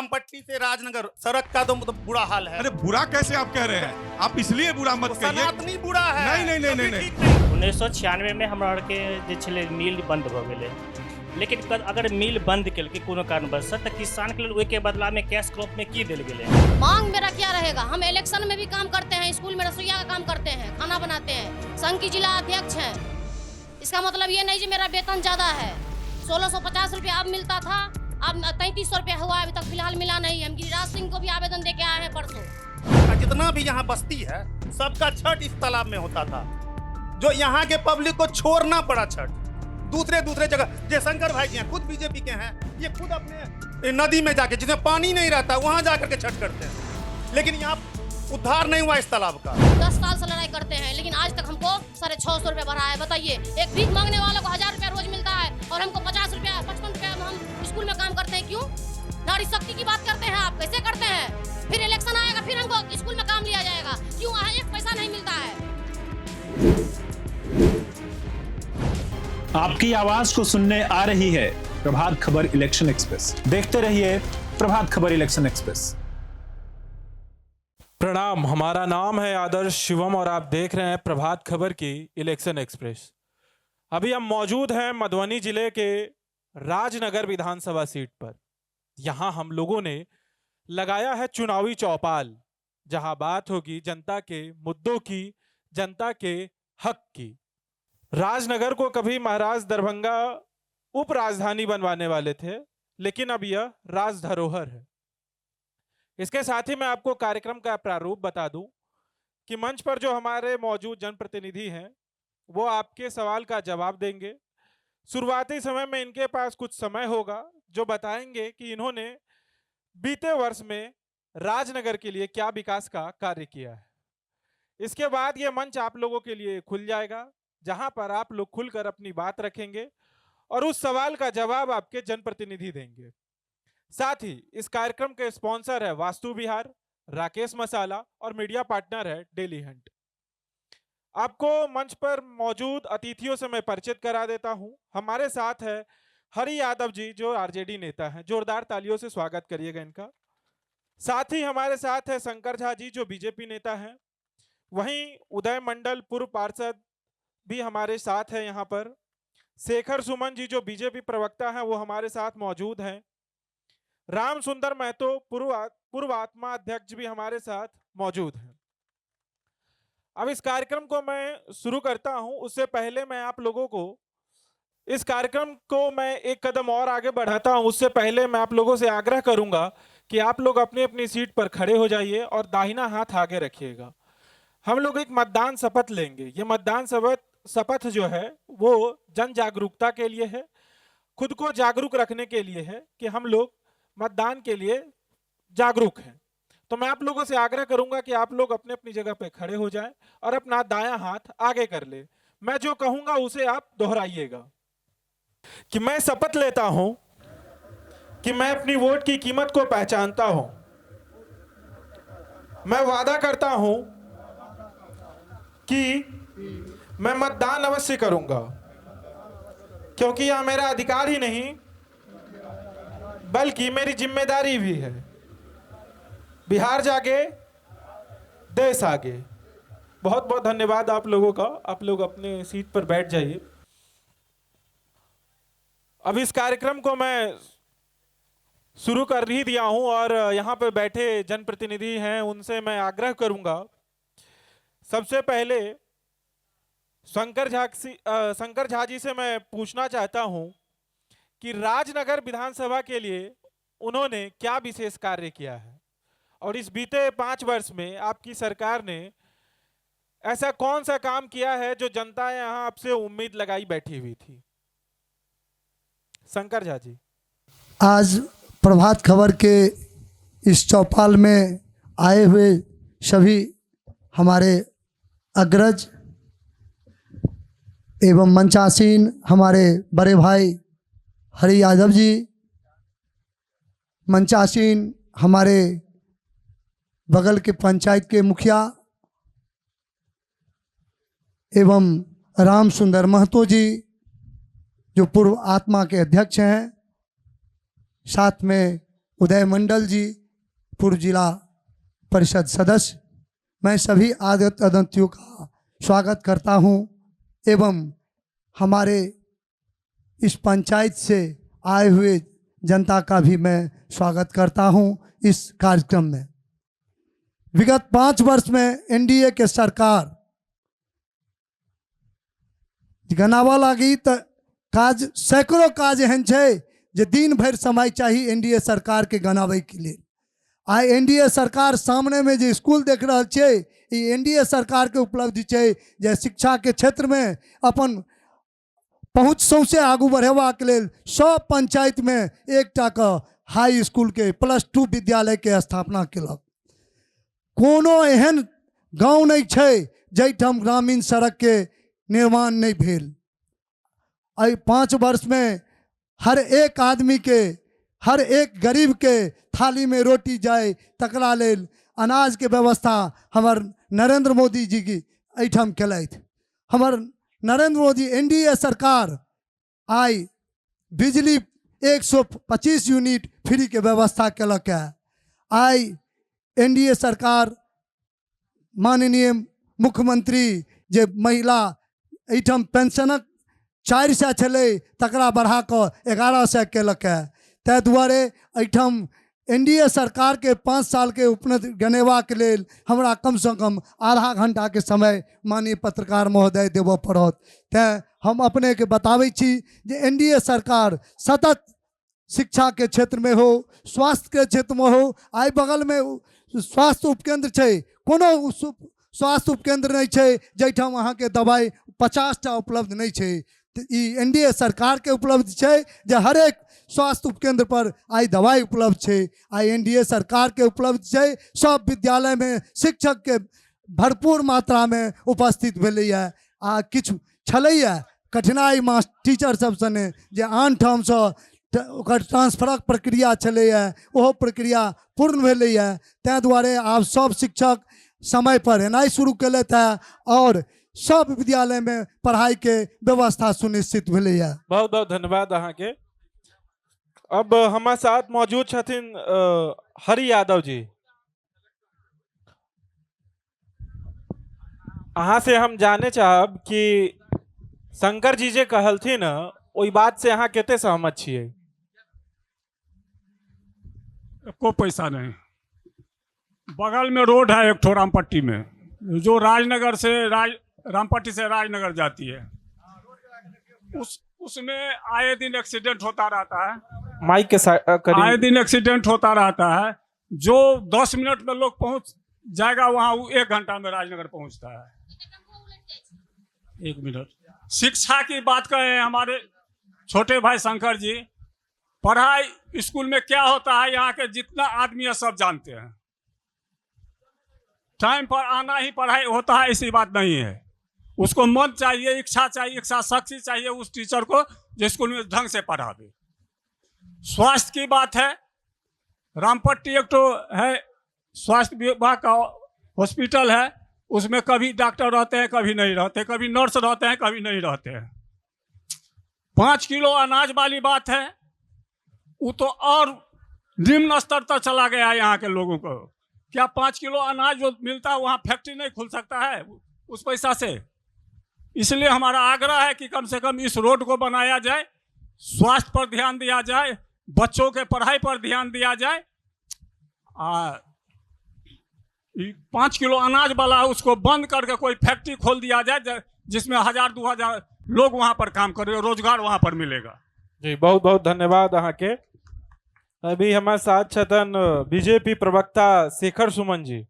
रामपट्टी से राजनगर सड़क का तो बुरा हाल है। अरे बुरा कैसे आप कह रहे हैं? आप इसलिए बुरा मत कहिए। सनातनी बुरा है। नहीं नहीं नहीं नहीं, नहीं। 1996 में हमरा आरके जे छलै मिल बंद भऽ गेलै, लेकिन अगर मिल बंद केलकै कोनो कारणवश तऽ किसान के लेल ओहिके बदला में कैश क्रॉप में की देल गेलै? मांग मेरा क्या रहेगा? हम इलेक्शन में भी काम करते हैं, स्कूल में रसोईया का काम करते हैं, खाना बनाते हैं, संघ की जिला अध्यक्ष हैं। इसका मतलब ये नहीं कि मेरा वेतन ज्यादा है। 1650 रुपया अब मिलता था, अब 3300 रुपया हुआ, अभी तक फिलहाल मिला नहीं। हम गिरिराज सिंह को भी आवेदन दे के आए हैं परसों। जितना भी यहाँ बस्ती है सबका छठ इस तालाब में होता था, जो यहाँ के पब्लिक को छोड़ना पड़ा छठ दूसरे जगह। जयशंकर भाई जी हैं, खुद बीजेपी के हैं, ये खुद अपने नदी में जाके जिसमें पानी नहीं रहता वहां जाकर के छठ करते हैं, लेकिन यहाँ उद्धार नहीं हुआ इस तालाब का। 10 साल से लड़ाई करते हैं, लेकिन आज तक हमको 650 रुपया बढ़ा है। बताइए, एक भीख मांगने वालों को 1000 रुपया रोज मिलता है और हमको 50 रुपया 55 रुपया हम स्कूल में काम करते हैं। क्यों? नारी शक्ति की बात करते हैं आप, कैसे करते हैं? फिर इलेक्शन आएगा, फिर हमको स्कूल में काम लिया जाएगा। क्यों? एक पैसा नहीं मिलता है। आपकी आवाज को सुनने आ रही है प्रभात खबर इलेक्शन एक्सप्रेस। देखते रहिए प्रभात खबर इलेक्शन एक्सप्रेस। प्रणाम, हमारा नाम है आदर्श शिवम और आप देख रहे हैं प्रभात खबर की इलेक्शन एक्सप्रेस। अभी हम मौजूद हैं मधुबनी जिले के राजनगर विधानसभा सीट पर। यहां हम लोगों ने लगाया है चुनावी चौपाल, जहां बात होगी जनता के मुद्दों की, जनता के हक की। राजनगर को कभी महाराज दरभंगा उप राजधानी बनवाने वाले थे, लेकिन अब यह राज धरोहर है। इसके साथ ही मैं आपको कार्यक्रम का प्रारूप बता दूं कि मंच पर जो हमारे मौजूद जनप्रतिनिधि हैं वो आपके सवाल का जवाब देंगे। शुरुआती समय में इनके पास कुछ समय होगा जो बताएंगे कि इन्होंने बीते वर्ष में राजनगर के लिए क्या विकास का कार्य किया है। इसके बाद ये मंच आप लोगों के लिए खुल जाएगा, जहां पर आप लोग खुलकर अपनी बात रखेंगे और उस सवाल का जवाब आपके जनप्रतिनिधि देंगे। साथ ही इस कार्यक्रम के स्पॉन्सर है वास्तु विहार, राकेश मसाला और मीडिया पार्टनर है डेली हंट। आपको मंच पर मौजूद अतिथियों से मैं परिचित करा देता हूं। हमारे साथ है हरि यादव जी, जो आरजेडी नेता हैं। जोरदार तालियों से स्वागत करिएगा इनका। साथ ही हमारे साथ है शंकर झा जी, जो बीजेपी नेता हैं। वहीं उदय मंडल पूर्व पार्षद भी हमारे साथ है यहाँ पर। शेखर सुमन जी, जो बीजेपी प्रवक्ता हैं, वो हमारे साथ मौजूद हैं। राम सुंदर महतो पूर्व आत्मा अध्यक्ष भी हमारे साथ मौजूद हैं। अब इस कार्यक्रम को मैं शुरू करता हूं, उससे पहले मैं आप लोगों को इस कार्यक्रम को मैं एक कदम और आगे बढ़ाता हूं। उससे पहले मैं आप लोगों से आग्रह करूंगा कि आप लोग अपनी अपनी सीट पर खड़े हो जाइए और दाहिना हाथ आगे रखिएगा। हम लोग एक मतदान शपथ लेंगे। ये मतदान शपथ जो है वो जन जागरूकता के लिए है, खुद को जागरूक रखने के लिए है कि हम लोग मतदान के लिए जागरूक हैं। तो मैं आप लोगों से आग्रह करूंगा कि आप लोग अपने अपनी जगह पे खड़े हो जाएं और अपना दायां हाथ आगे कर ले। मैं जो कहूंगा उसे आप दोहराइएगा कि मैं शपथ लेता हूं कि मैं अपनी वोट की कीमत को पहचानता हूं। मैं वादा करता हूं कि मैं मतदान अवश्य करूंगा, क्योंकि यह मेरा अधिकार ही नहीं बल्कि मेरी जिम्मेदारी भी है। बिहार जागे, देश आगे। बहुत बहुत धन्यवाद आप लोगों का। आप लोग अपने सीट पर बैठ जाइए। अब इस कार्यक्रम को मैं शुरू कर ही दिया हूं और यहाँ पर बैठे जनप्रतिनिधि हैं, उनसे मैं आग्रह करूंगा। सबसे पहले शंकर झा जी से मैं पूछना चाहता हूं कि राजनगर विधानसभा के लिए उन्होंने क्या विशेष कार्य किया है और इस बीते 5 वर्ष में आपकी सरकार ने ऐसा कौन सा काम किया है जो जनता यहां आपसे उम्मीद लगाई बैठी हुई थी। शंकर झा जी। आज प्रभात खबर के इस चौपाल में आए हुए सभी हमारे अग्रज एवं मंचासीन हमारे बड़े भाई हरि यादव जी, मंचासीन हमारे बगल के पंचायत के मुखिया एवं राम सुंदर महतो जी, जो पूर्व आत्मा के अध्यक्ष हैं, साथ में उदय मंडल जी, पूर्व जिला परिषद सदस्य, मैं सभी आदत अतिथियों का स्वागत करता हूं एवं हमारे इस पंचायत से आए हुए जनता का भी मैं स्वागत करता हूं इस कार्यक्रम में। विगत 5 वर्ष में एनडीए के सरकार गनावा लगी तो काज सैकड़ों काज एहन है जे दिन भर समय चाहिए एनडीए सरकार के गनावे के लिए। आई एनडीए सरकार सामने में जो स्कूल देख रहा है ये एनडीए सरकार के उपलब्धि है, जे शिक्षा के क्षेत्र में अपन पहुँच सौंसे आगू बढ़ेबा के लेल सब पंचायत में एकटा का हाई स्कूल के +2 विद्यालय के स्थापना केलक। कोनो एहन गांव नहीं छै जैठाम ग्रामीण सड़क के निर्माण नहीं भेल। 5 वर्ष में हर एक आदमी के, हर एक गरीब के थाली में रोटी जाए तकरा लेल अनाज के व्यवस्था हमर नरेंद्र मोदी जी की एठाम केलथि। हमर नरेंद्र मोदी एनडीए सरकार आई बिजली 125 यूनिट फ्री के व्यवस्था केलक है। आई एनडीए सरकार माननीय मुख्यमंत्री जे महिला एठाम पेंशनक 400 छलै तकरा बढ़ा कऽ 1100 केलक है। ताहि दुआरे एठाम एनडीए सरकार के 5 साल के उपलब्धि गनेबा के लेल हमरा कम से कम आधा घंटा के समय माननीय पत्रकार महोदय देबऽ पड़त। तैं हम अपने के बताबै छी जे एनडीए सरकार सतत शिक्षा के क्षेत्र में हो, स्वास्थ्य के क्षेत्र में हो, आई बगल में स्वास्थ्य उपकेंद्र छै, कोनो स्वास्थ्य उपकेंद्र नहीं छै जैठाम अहाँ के दवाई 50टा उपलब्ध नहीं छै। ई एनडीए सरकार के उपलब्धि छै जे हर एक स्वास्थ्य उपकेंद्र पर आई दवाई उपलब्ध छै। आई एनडीए सरकार के उपलब्धि छै सब विद्यालय में शिक्षक के भरपूर मात्रा में उपस्थित भेलैया। आ किछु छलैया कठिनाई टीचर सब सने जे आन ठाम से ओकर ट्रांसफरक प्रक्रिया छलैया, ओहो प्रक्रिया पूर्ण भेलैया। तैं दुआरे आब सब शिक्षक समय पर एनाइ शुरू केलथि है और सब विद्यालय में पढ़ाई के व्यवस्था सुनिश्चित भेलैया। बहुत बहुत धन्यवाद अहाँ के। अब हमारे साथ मौजूद छथिन हरि यादव जी। अहाँ से हम जाने चाहब कि शंकर जी जे कहलथिन ओई बात से अहाँ केते सहमत छियै? को पैसा नहीं, बगल में रोड है एक ठो रामपट्टी में, जो राजनगर से रामपट्टी से राजनगर जाती है, उसमें आए दिन एक्सीडेंट होता रहता है। माइक के आए दिन एक्सीडेंट होता रहता है। जो 10 मिनट में लोग पहुंच जाएगा वहां, वो 1 घंटा में राजनगर पहुंचता है। 1 मिनट। शिक्षा की बात करें हमारे छोटे भाई शंकर जी, पढ़ाई स्कूल में क्या होता है यहाँ के जितना आदमी है सब जानते हैं। टाइम पर आना ही पढ़ाई होता है ऐसी बात नहीं है। उसको मन चाहिए, इच्छा चाहिए, इच्छा शक्ति चाहिए उस टीचर को जो स्कूल में ढंग से पढ़ा दे। स्वास्थ्य की बात है, रामपट्टी एक तो है स्वास्थ्य विभाग का हॉस्पिटल है, उसमें कभी डॉक्टर रहते हैं कभी नहीं रहते, कभी नर्स रहते हैं कभी नहीं रहते हैं। 5 किलो अनाज वाली बात है, वो तो और निम्न स्तर तक चला गया है यहाँ के लोगों को। क्या 5 किलो अनाज जो मिलता है वहाँ फैक्ट्री नहीं खुल सकता है उस पैसा से? इसलिए हमारा आग्रह है कि कम से कम इस रोड को बनाया जाए, स्वास्थ्य पर ध्यान दिया जाए, बच्चों के पढ़ाई पर ध्यान दिया जाए। 5 किलो अनाज वाला है उसको बंद करके कोई फैक्ट्री खोल दिया जाए जिसमें 1000-2000 लोग वहाँ पर काम करेंगे, रोजगार वहाँ पर मिलेगा। जी बहुत बहुत धन्यवाद अहाँ के। अभी हमारे साथ छथन बीजेपी प्रवक्ता शेखर सुमन जी।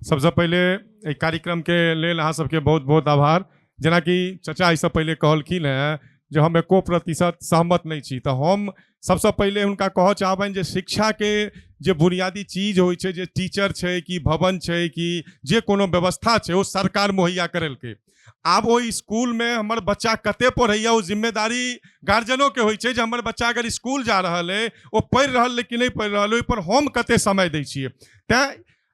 सबसे पहले एक कार्यक्रम के लेल अहाँ सबके बहुत बहुत आभार। जेना कि चाचा इससे पहले कहलखिन है जो हम 1% सहमत नहीं छी, तो हम सबसे पहले उनका कह चाहबनि जे शिक्षा के जे बुनियादी चीज होइ छै, जे टीचर छै कि भवन छै कि जे कोनो व्यवस्था छै वो सरकार मुहैया करलकै। आब वो स्कूल में हमर बच्चा कते पढ़ैया वो जिम्मेदारी गार्जियनों के होइ छै जे हमर बच्चा अगर स्कूल जा रहल है वो पढ़ि रहल है कि नहीं पढ़ि रहल है, ओहि पर हम कते समय दै छियै। तैं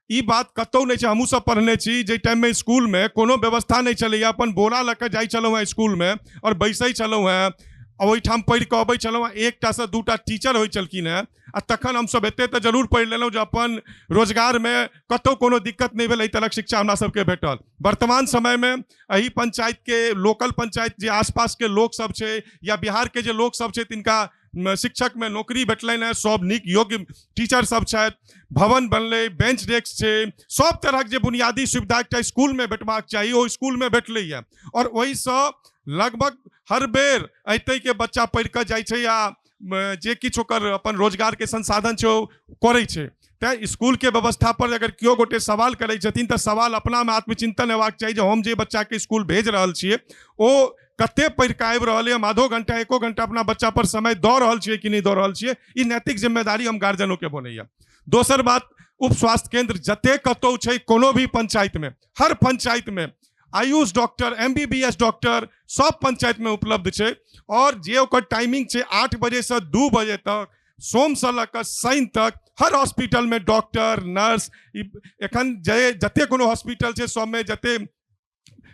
ई बात कतौ नहीं छै। हमहूँ सब पढ़ने छी जे टाइम में स्कूल में कोनो व्यवस्था नहीं चलैया, अपन बोरा लऽ कऽ जाइ छलहुँ हैं स्कूल में और बैसै छलहुँ हैं, और ओहिठाम पढ़ि कऽ अबै छलहुँ, एकटा से दूटा टीचर होइ छलखिन हेँ, आ तखन हमसब एतेक तऽ जरूर पढ़ि लेलहुँ जे अपन रोजगारमे कतहु कोनो दिक्कत नहि भेल, एहि तरहक शिक्षा हमरा सबके भेटल। वर्तमान समयमे एहि पंचायतके लोकल पंचायत जे आसपासके लोकसब छै या बिहारके जे लोकसब छै तिनका शिक्षकमे नौकरी भेटलनि हेँ, सब नीक योग्य टीचर सब छथि, भवन बनलै, बेंच डेस्क छै, सब तरहक जे बुनियादी सुविधा एकटा इसकुलमे भेटबाक चाही ओ इसकुलमे भेटलैए। और ओहिसँ लगभग हर बेर अइतै के बच्चा पढ़ि कऽ जाइ छै या जे किछु ओकर अपन रोजगारके संसाधन छै ओ करै छै। तैँ इसकुलके व्यवस्था पर अगर केओ गोटे सवाल करै छथिन तऽ सवाल अपनामे आत्मचिंतन हेबाक चाही जे हम जे बच्चाके इसकुल भेज रहल छियै ओ कते पढ़ि कऽ आबि रहल है, हम आधो घंटा एको घंटा अपना बच्चा पर समय दऽ रहल छियै कि नहीं दऽ रहल छियै, ई नैतिक जिम्मेदारी हम गार्जियनों के बनैया। दोसर बात, उप स्वास्थ्य केंद्र जते कतौ छै कोनो भी पंचायत में, हर पंचायत में आयुष डॉक्टर, MBBS डॉक्टर सब पंचायत में उपलब्ध छै। और जे ओकर टाइमिंग छै 8 बजे से 2 बजे तक, सोम से लऽ कऽ शनि तक हर हॉस्पिटल में डॉक्टर नर्स, एखन जते कोनो हॉस्पिटल छै सबमे जते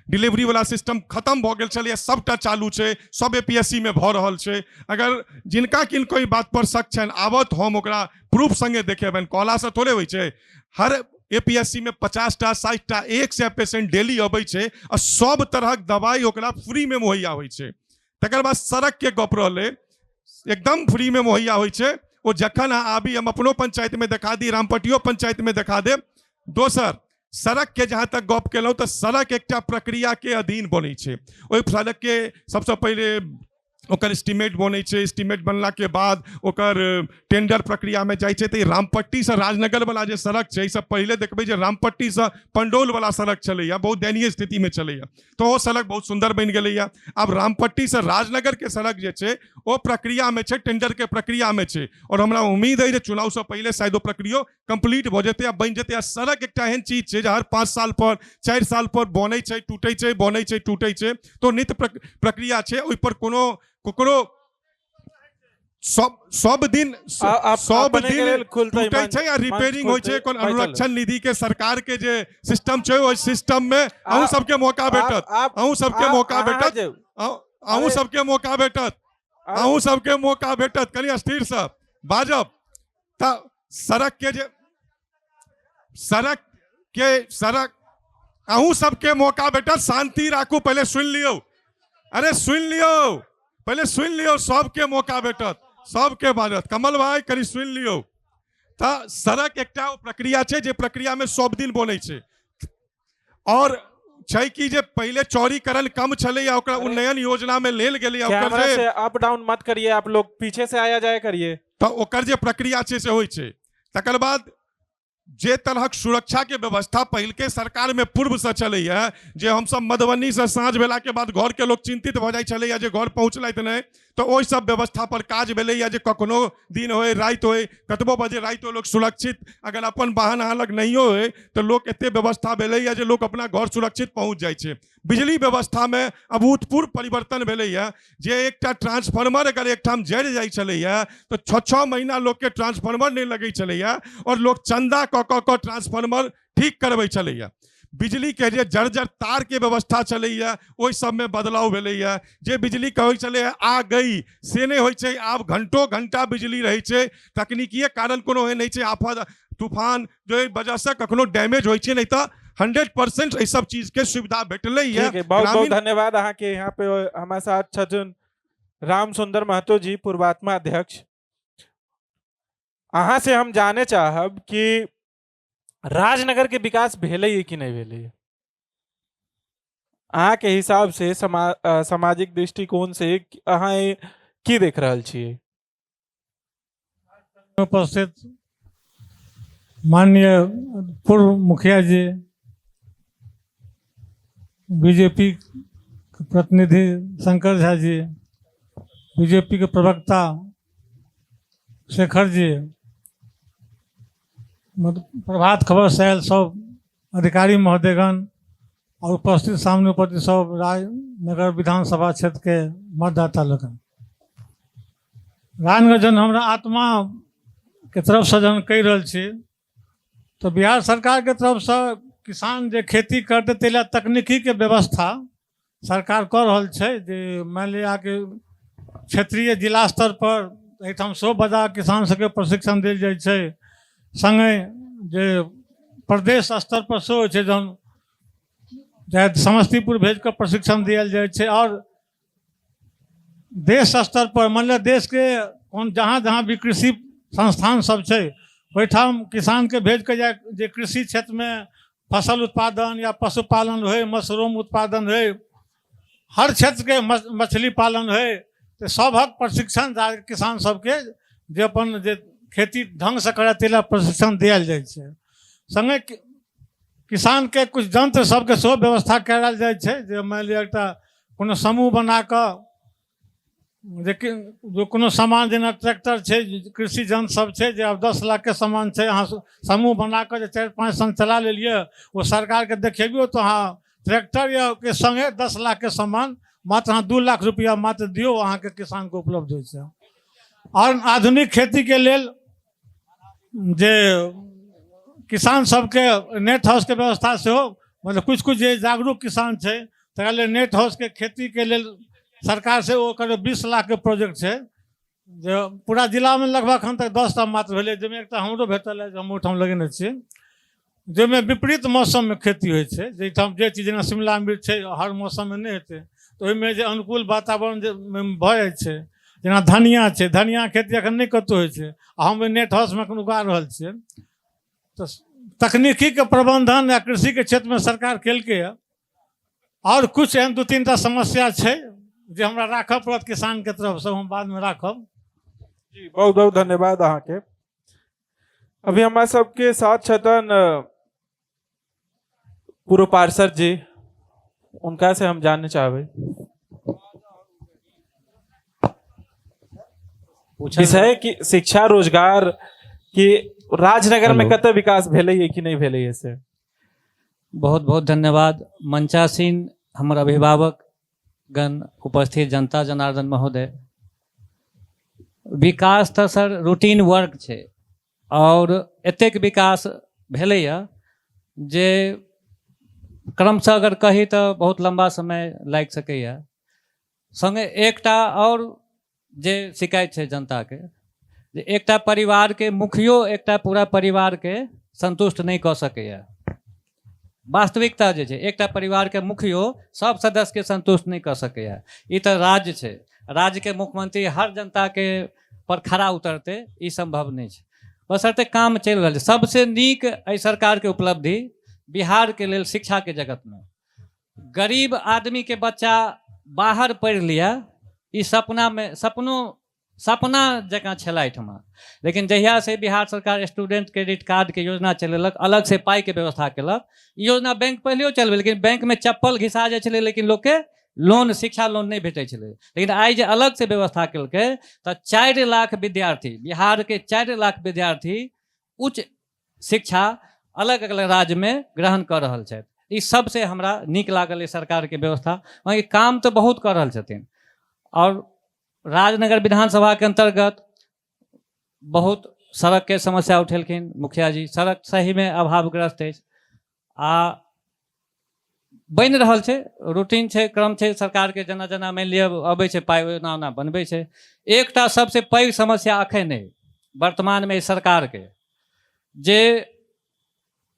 डिलीवरी वाला सिस्टम खत्म भऽ गेल छलै सबटा चालू छै, सब APSC में भऽ रहल छै। अगर जिनका किनको ई बात पर शक छनि आबत हम ओकरा प्रूफ संगे देखेबनि, कहला से थोड़े होइ छै। हर APSC में 50टा 60टा 100 पेशेंट डेली अबै छै और सब तरहक दवाई ओकरा फ्री में मुहैया होइ छै। तकर बाद सड़क के गप रहलै, एकदम फ्री में मुहैया होइ छै। ओ जखन आबी हम अपनो पंचायत में देखा दी, रामपटियो पंचायत में देखा देब। दोसर, सड़क के जहाँ तक गप केलहुँ तऽ सड़क एकटा प्रक्रिया के अधीन बनै छै। ओहि सड़क के सबसे पहले ओकर एस्टीमेट बनै छै, एस्टीमेट बनला के बाद ओकर टेंडर प्रक्रिया में जाइ छै। तऽ रामपट्टी से राजनगर वाला जे सड़क छै, सब पहले देखबै जे रामपट्टी से पंडौल वाला सड़क चलैया, बहुत दयनीय स्थिति में चलैया, तो वो सड़क बहुत सुंदर बन गेलैया। अब रामपट्टी से राजनगर के सड़क जे छै वो प्रक्रिया में छै, टेंडर के प्रक्रिया में छै। और हमरा उम्मीद है जे चुनाव से पहले शायद वो प्रक्रिया कंप्लीट भऽ जेतै आ बनि जेतै। आ सड़क एकटा एहन चीज छै जे हर 5 साल पर 4 साल पर बनै छै, टूटै छै, बनै छै, टूटै छै, तो नित्य प्रक्रिया छै। ओहि पर कोनो ककरो सब दिन टूटै छै या रिपेयरिंग होइ छै। कोन अनुरक्षण निधि के सरकार के जे सिस्टम छै ओहि सिस्टम में अहूँ सबके मौका भेटत, अहूँ सबके मौका भेटत, अहूँ सबके मौका भेटत, अहूँ सबके मौका भेटत। कनी स्थिर से बाजब तऽ सड़क के जे सड़क अहूँ सबके मौका भेटत। शांति राखू, पहले सुन लियो, अरे सुन लियो, पहले सुन लियो, सबके मौका भेटत, सबके बाजत। कमल भाई कनी सुन लियो। तऽ सड़क एकटा प्रक्रिया छै जे प्रक्रिया में सब दिन बनै छै। और छै कि जे पहले चौड़ीकरण कम छलै या ओकरा उन्नयन योजना में लेल गेलै, कैमरा से अप डाउन मत करिए, आप लोग पीछे से आया जाए करिए। तो ओकर जे प्रक्रिया छै से होइ छै। तकर बाद जे तरहक सुरक्षा के व्यवस्था पहिल के सरकार में पूर्व से चलैया, जे हम सब मधुबनी से साँझ भेला के बाद घर के लोग चिंतित भऽ जाइ छलैया जे घर पहुँचलथि नहीं, तो ओहि सब व्यवस्था पर काज भेलैया जे कखनो दिन होय राति होय, कतबो बजे राति हो लोग सुरक्षित, अगर अपन वाहन अहाँ लग नहियो होय तो लोग एते व्यवस्था भेलैया जे लोग अपना घर सुरक्षित पहुँच जाइ छै। बिजली व्यवस्था में अभूतपूर्व परिवर्तन भेलैया, जे एकटा ट्रांसफार्मर अगर एकठाम जरि जाइ छलैया तो 6-6 महीना लोग के ट्रांसफार्मर नहीं लगै छलैया और लोग चंदा कऽ कऽ ट्रांसफार्मर ठीक करबै छलैया। बिजली के जे जर्जर तार के व्यवस्था चलैया ओहि सब में बदलाव भेलैया। जे बिजली कहै छलै आ गई से नहीं होइ छै, आब घंटों घंटा बिजली रहै छै। तकनीकीय कारण कोनो एहन नहीं छै, आफत तूफान जो वजह से कखनो डैमेज होइ छै, नहीं तो 100% एहि सब चीज के सुविधा भेटलै है। बहुत बहुत धन्यवाद अहाँ के। यहाँ पे हमारे साथ छथुन राम सुंदर महतो जी, पूर्वात्मा अध्यक्ष। अहाँ से हम जाने चाहब कि राजनगर के विकास भेलै कि नहीं भेलै, अहाँ के हिसाब से सामाजिक दृष्टिकोण से अहाँ की देख रहल छियै? उपस्थित माननीय पूर्व मुखिया जी, बीजेपी के प्रतिनिधि शंकर झा जी, बीजेपी के प्रवक्ता शेखर जी, प्रभात खबर से आयल सब अधिकारी महोदयगण और उपस्थित सामने उपस्थित सब राजनगर विधानसभा क्षेत्र के मतदाता लोगन, राजनगर जन हमरा आत्मा के तरफ से जन कहि रहल छी तो बिहार सरकार के तरफ से किसान जे खेती करते तेला तकनीकी के व्यवस्था सरकार कर रहल छै। जे मान लिया कि क्षेत्रीय जिला स्तर पर एहिठाम सो बजा किसान सबके प्रशिक्षण देल जाइ छै, संगे जे प्रदेश स्तर पर सेहो छै, जहन चाहे समस्तीपुर भेज कऽ प्रशिक्षण दियल जाइ छै, और देश स्तर पर मान लिअ देश के जहाँ जहाँ भी कृषि संस्थान सब छै ओहिठाम किसान के भेज के जे कृषि क्षेत्र में फसल उत्पादन या पशुपालन हो, मशरूम उत्पादन हो, हर क्षेत्र के मछली पालन हो, तो सबक प्रशिक्षण किसान सबके जे अपन जे खेती ढंग से करे तेला प्रशिक्षण दियल जाइ छै। संगे किसान के कुछ यंत्र सबके सेहो व्यवस्था करायल जाइ छै, जे मान लिअ एकटा कोनो समूह बना कऽ जो कोनो सामान जेना ट्रैक्टर छै, कृषि यंत्र सब छै, जे अब 10 लाख के सामान छै, अहाँ समूह बना कऽ जे 4-5 संग चला लेलिए, वो सरकार के देखेबियो तो अहाँ ट्रैक्टर या के संगे 10 लाख के सामान मात्र अहाँ 2 लाख रुपया मात्र दियो, अहाँ के किसान को उपलब्ध होइ छै। और आधुनिक खेती के लेल जे किसान सबके नेट हाउस के व्यवस्था सेहो, मतलब कुछ जे जागरूक किसान छै तकरा लेल नेट हाउस के खेती के लेल सरकार से वो करीब 20 लाख के प्रोजेक्ट है, जो पूरा जिला में लगभग अखन तक 10टा मात्र भेलै, जाहिमे एकटा हमरो भेटल है, जो हम ओहिठाम लगेने छियै, जाहिमे विपरीत मौसम में खेती होइ छै, जाहिठाम जे चीज जेना शिमला मिर्च छै हर मौसम में नहीं हेतै, तो ओहिमे जे अनुकूल वातावरण जे भऽ जाइ छै, जेना धनिया छै, धनिया खेती अखन नहीं कतौ होइ छै, हम नेट हाउस में अखन उगा रहल छियै। तो तकनीकी के प्रबंधन या कृषि के क्षेत्र में सरकार केलकै है, और कुछ एहन 2-3टा समस्या छै जे हमरा राखऽ पड़त किसान के तरफ से, हम बाद में राखब। जी बहुत बहुत धन्यवाद अहाँ के। अभी हमारे सबके साथ छतन पूर्व पार्षद जी, उनका से हम जानना चाहबे विषय की शिक्षा रोजगार की राजनगर में कतऽ विकास भेलै है कि नहीं भेलै है से। बहुत बहुत धन्यवाद। मंचासीन हमर अभिभावक गण, उपस्थित जनता जनार्दन महोदय, विकास तो सर रूटीन वर्क छै, और एतेक विकास भेलैया जे क्रमशः अगर कही तो बहुत लंबा समय लागि सकैया। संगे एकटा और जे शिकायत छै जनता के, जे एकटा परिवार के मुखियो एकटा पूरा परिवार के संतुष्ट नहीं कऽ सकैया। वास्तविकता जे छै, एकटा परिवार के मुखियो सब सदस्य के संतुष्ट नहीं कर सकैया। ई तो राज्य छै, राज्य के मुख्यमंत्री हर जनता के पर खड़ा उतरते, ई संभव नहीं छै, बशर्ते काम चल रहा है। सबसे नीक एहि सरकार के उपलब्धि बिहार के लेल शिक्षा के जगत में, गरीब आदमी के बच्चा बाहर पढ़ि लिया, ई सपना जकाँ छला एहिठमा। लेकिन जहिया से बिहार सरकार स्टूडेंट क्रेडिट कार्ड के योजना चलेलक, अलग से पाई के व्यवस्था केलक, ई योजना बैंक पहले चलबे, लेकिन बैंक में चप्पल घिसा जाए छलै, लेकिन लोग के लोन, शिक्षा लोन नहीं भेटै छलै। लेकिन आई जे अलग से व्यवस्था केलकै तऽ 4 लाख विद्यार्थी, बिहार के 4 लाख विद्यार्थी उच्च शिक्षा अलग अलग राज्य में ग्रहण कर रहल छथि। ई सबसे हमरा नीक लागल सरकार के व्यवस्था। वहीं काम तो बहुत कर रहल छथिन, और राजनगर विधानसभा के अंतर्गत बहुत सड़क के समस्या उठेलखिन मुखिया जी। सड़क सही में अभावग्रस्त है, आ बनि रहल छै, रूटीन छै, क्रम छै, सरकार के जना जना मानि लिअ अबै छै पाइ, ओना ओना बनबै छै। एकटा सबसे पैघ समस्या अखन है वर्तमान में सरकार के, जे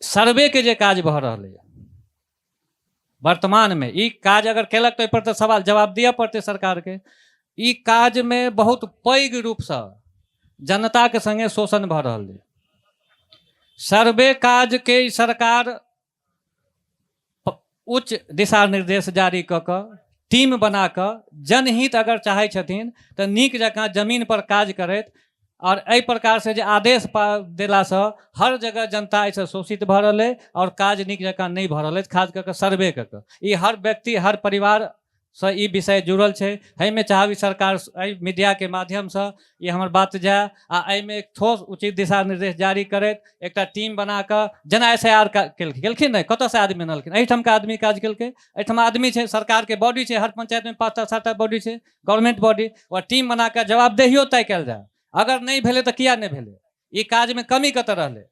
सर्वे के जे काज भऽ रहल है वर्तमान में, ई काज अगर केलक तो पर तो सवाल जवाब दिया पड़ते सरकार के। ई काज में बहुत पैघ रूप से जनता के संगे शोषण भऽ रहल है। सर्वे काज के सरकार उच्च दिशा निर्देश जारी कऽ कऽ टीम बना कऽ जनहित अगर चाहै छथिन तऽ नीक जकाँ जमीन पर काज करैत, और एहि प्रकार से जे आदेश देलासँ हर जगह जनता एहिसँ शोषित भऽ रहल है, और काज नीक जकाँ नहीं भऽ रहल है, खास कऽ कऽ सर्वे कऽ कऽ। ई हर व्यक्ति हर परिवार से ई विषय जुड़ल छै। एहिमे चाहबी सरकार एहि मीडिया के माध्यम से ये हमर बात जाए, आ एहिमे एक ठोस उचित दिशा निर्देश जारी करैत एकटा टीम बना कऽ, जेना SIR केलखिन ने, कतऽसँ आदमी आनलखिन, एहिठाम के आदमी काज केलकै, एहिठाम आदमी छै, सरकार के बॉडी छै, हर पंचायत में 5टा 7टा बॉडी छै, गवर्नमेंट बॉडी, और टीम बना कऽ जवाबदेहियो तय कयल जाए। अगर नहीं भेलै तऽ किया नहीं भेलै, ई काज में कमी कतऽ रहलै,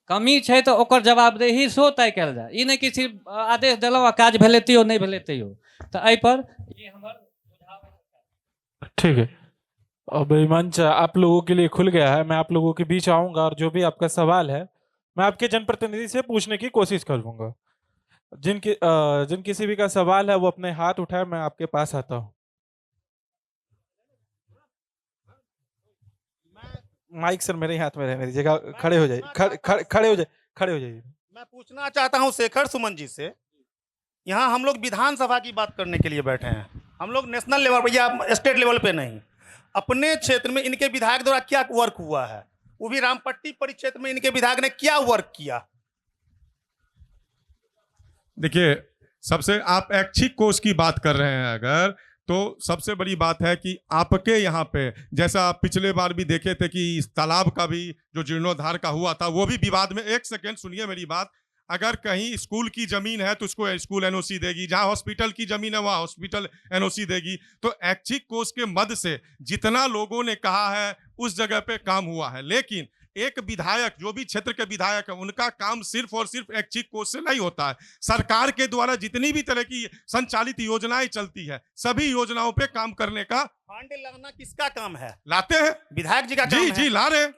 कमी छै तऽ ओकर जवाबदेही सेहो तय कयल जाए। ई नहीं कि सिर्फ आदेश देलहुँ आ काज भेलै तैयो नहीं भेलै तैयो। तऽ एहि पर ई हमर ठीक है, अब ये मंच आप लोगों के लिए खुल गया है। मैं आप लोगों के बीच आऊंगा और जो भी आपका सवाल है मैं आपके जनप्रतिनिधि से पूछने की कोशिश करूंगा। जिन किसी भी का सवाल है वो अपने हाथ उठाए, मैं आपके पास आता हूँ। माइक सर मेरे हाथ में रहे, मेरी जगह खड़े हो जाइए, खड़े हो जाइए। मैं पूछना चाहता हूं शेखर सुमन जी से, यहाँ हम लोग विधानसभा की बात करने के लिए बैठे हैं, हम लोग नेशनल लेवल पर या स्टेट लेवल पे नहीं। अपने क्षेत्र में इनके विधायक द्वारा क्या वर्क हुआ है, वो भी रामपट्टी परिक्षेत्र में इनके विधायक ने क्या वर्क किया? देखिए, सबसे आप ऐच्छिक कोष की बात कर रहे हैं अगर, तो सबसे बड़ी बात है कि आपके यहाँ पे, जैसा आप पिछले बार भी देखे थे कि इस तालाब का भी जो जीर्णोद्धार का हुआ था वो भी विवाद में, एक सेकेंड सुनिए मेरी बात, अगर कहीं स्कूल की जमीन है तो उसको स्कूल एनओसी देगी, जहां हॉस्पिटल की जमीन है वहां हॉस्पिटल एनओसी देगी। तो ऐच्छिक कोष के मद से जितना लोगों ने कहा है उस जगह पे काम हुआ है, लेकिन एक विधायक, जो भी क्षेत्र के विधायक है, उनका काम सिर्फ और सिर्फ ऐच्छिक कोष से नहीं होता है। सरकार के द्वारा जितनी भी तरह की संचालित योजनाएं चलती है, सभी योजनाओं पे काम करने का फंड लाना किसका काम है? लाते हैं विधायक जी का काम है। जी ला रहे हैं।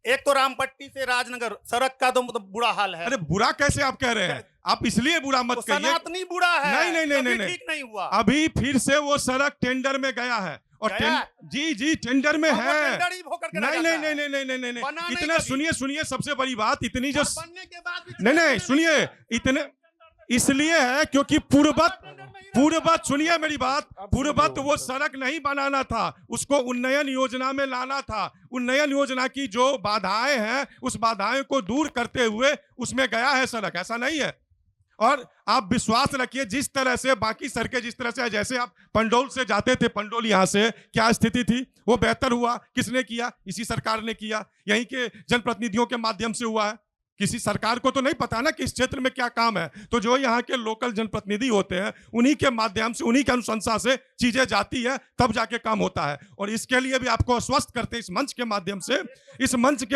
एक तो रामपट्टी से राजनगर सड़क का तो बुरा हाल है। अरे बुरा कैसे आप कह रहे हैं? आप इसलिए बुरा मत कहिए। सनातनी बुरा है। नहीं, ठीक नहीं हुआ। अभी फिर से वो सड़क टेंडर में गया है और जी टेंडर में है। नहीं, इतना सुनिए सबसे बड़ी बात, इतनी जो नहीं सुनिए, इतने इसलिए है क्योंकि पूर्ववत सुनिए मेरी बात, पूर्ववत वो सड़क नहीं बनाना था, उसको उन्नयन योजना में लाना था। उन्नयन योजना की जो बाधाएं हैं उस बाधाएं को दूर करते हुए उसमें गया है सड़क, ऐसा नहीं है। और आप विश्वास रखिए, जिस तरह से बाकी सड़कें जिस तरह से, जैसे आप पंडोल से जाते थे, पंडोल यहाँ से क्या स्थिति थी, वो बेहतर हुआ। किसने किया? इसी सरकार ने किया, यहीं के जनप्रतिनिधियों के माध्यम से हुआ है। किसी सरकार को तो नहीं पता ना कि इस क्षेत्र में क्या काम है, तो जो यहाँ के लोकल जनप्रतिनिधि होते हैं उन्हीं के माध्यम से, उन्हीं के अनुशंसा से चीजें जाती है, तब जाके काम होता है। और इसके लिए भी आपको आश्वस्त करते हैं इस मंच के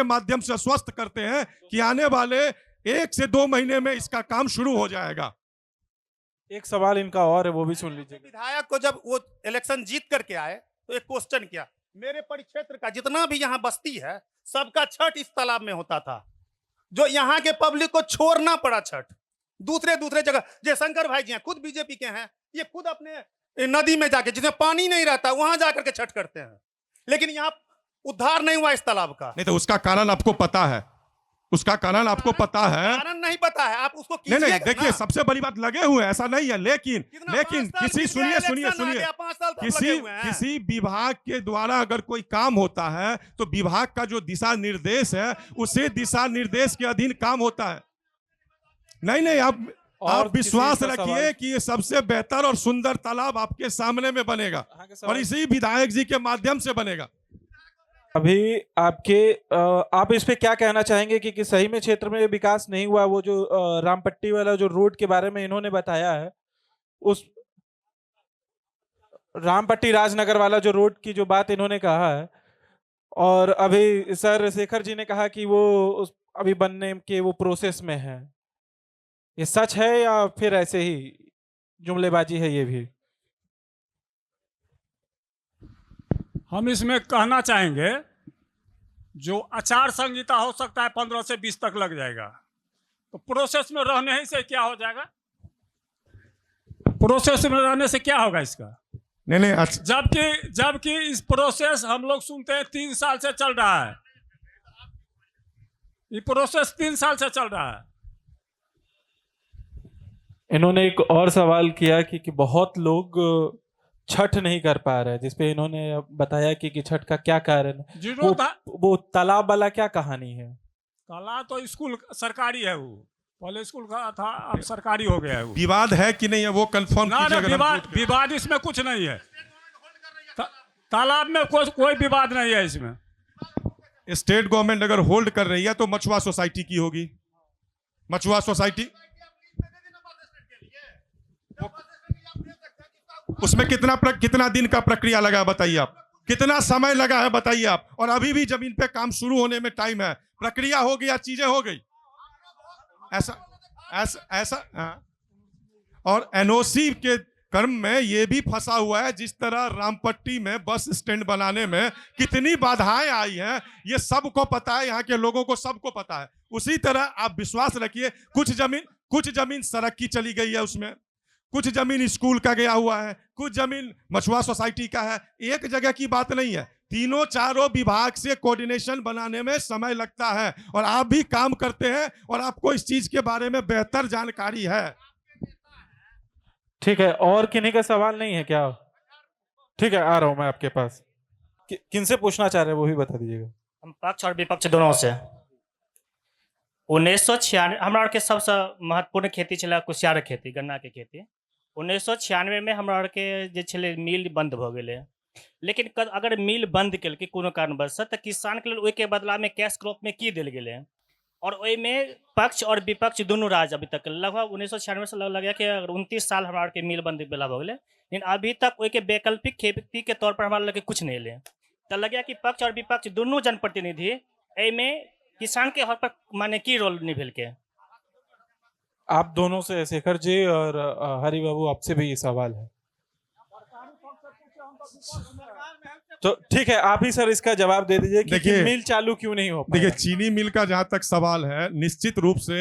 माध्यम से आश्वस्त करते हैं कि आने वाले 1 से 2 महीने में इसका काम शुरू हो जाएगा। एक सवाल इनका और है, वो भी सुन लीजिए। विधायक को जब वो इलेक्शन जीत करके आए तो एक क्वेश्चन किया, मेरे परिक्षेत्र का जितना भी यहाँ बस्ती है सबका छठ इस तालाब में होता था, जो यहाँ के पब्लिक को छोड़ना पड़ा छठ दूसरे जगह। जयशंकर भाई जी हैं, खुद बीजेपी के हैं, ये खुद अपने नदी में जाके, जिसमें पानी नहीं रहता, वहां जाकर के छठ करते हैं, लेकिन यहाँ उद्धार नहीं हुआ इस तालाब का। नहीं तो उसका कारण आपको पता है, कारण नहीं पता है, आप उसको नहीं देखिए, सबसे बड़ी बात लगे हुए हैं, ऐसा नहीं है, लेकिन किसी किसी विभाग के द्वारा अगर कोई काम होता है तो विभाग का जो दिशा निर्देश है उसी दिशा निर्देश के अधीन काम होता है। नहीं, आप विश्वास रखिए कि ये सबसे बेहतर और सुंदर तालाब आपके सामने में बनेगा और इसी विधायक जी के माध्यम से बनेगा। अभी आप इस पे क्या कहना चाहेंगे कि सही में क्षेत्र में विकास नहीं हुआ? वो जो रामपट्टी वाला जो रोड के बारे में इन्होंने बताया है, उस रामपट्टी राजनगर वाला जो रोड की जो बात इन्होंने कहा है, और अभी सर शेखर जी ने कहा कि वो अभी बनने के वो प्रोसेस में है, ये सच है या फिर ऐसे ही जुमलेबाजी है? ये भी हम इसमें कहना चाहेंगे, जो आचार संहिता हो सकता है 15 से 20 तक लग जाएगा, तो प्रोसेस में रहने ही से क्या हो जाएगा? प्रोसेस में रहने से क्या होगा इसका? नहीं, जबकि इस प्रोसेस हम लोग सुनते हैं 3 साल से चल रहा है, ये प्रोसेस 3 साल से चल रहा है। इन्होंने एक और सवाल किया कि बहुत लोग छठ नहीं कर पा रहे, जिसपे इन्होंने बताया कि छठ का क्या कारण है। वो तालाब वाला क्या कहानी है? तालाब तो स्कूल सरकारी है, वो पहले स्कूल का था, अब सरकारी हो गया है। वो विवाद है कि नहीं है वो कंफर्म कीजिए। विवाद इसमें कुछ नहीं है, तालाब में कोई विवाद नहीं है इसमें। स्टेट गवर्नमेंट अगर होल्ड कर रही है तो मछुआ सोसाइटी की होगी। मछुआ सोसाइटी उसमें कितना दिन का प्रक्रिया लगा है बताइए आप, कितना समय लगा है बताइए आप, और अभी भी जमीन पे काम शुरू होने में टाइम है। प्रक्रिया हो गई या चीजें हो गई, ऐसा और एनओसी के क्रम में ये भी फंसा हुआ है। जिस तरह रामपट्टी में बस स्टैंड बनाने में कितनी बाधाएं आई हैं, ये सबको पता है, यहाँ के लोगों को सबको पता है। उसी तरह आप विश्वास रखिए, कुछ जमीन सड़क की चली गई है, उसमें कुछ जमीन स्कूल का गया हुआ है, कुछ जमीन मछुआ सोसाइटी का है। एक जगह की बात नहीं है, तीनों चारों विभाग से कोऑर्डिनेशन बनाने में समय लगता है, और आप भी काम करते हैं और आपको इस चीज के बारे में बेहतर जानकारी है। ठीक है, और किन्हीं का सवाल नहीं है क्या? ठीक है, आ रहा हूं मैं आपके पास। किनसे पूछना चाह रहे हैं वो भी बता दीजिएगा। हम पक्ष और विपक्ष दोनों से। 1996 हमरा के सबसे महत्वपूर्ण खेती छला कुसियार खेती, गन्ना के खेती। 1996 में हमरा के जे छले मिल बंद भ गेलै, लेकिन अगर मिल बंद केलकै कोनो कारणवश तऽ किसान के लेल ओहि के बदला में कैश क्रॉप में की देल गेलै, और ओहि में पक्ष और विपक्ष दोनों राज्य अभी तक लगभग 1996 से लग गया कि 29 साल हमरा के मिल बंद बेला भ गेलै, लेकिन अभी तक ओहि के वैकल्पिक खेती के तौर पर हमरा लगे कुछ नहीं ले। तो लगे कि पक्ष और विपक्ष दोनों जनप्रतिनिधि में किसान के हर पर माने की रोल निभल के। आप दोनों से, शेखर जी और हरि बाबू, आपसे भी ये सवाल है। तो ठीक है, आप ही सर इसका जवाब दे दीजिए कि मिल चालू क्यों नहीं हो पाया। देखिए, चीनी मिल का जहां तक सवाल है, निश्चित रूप से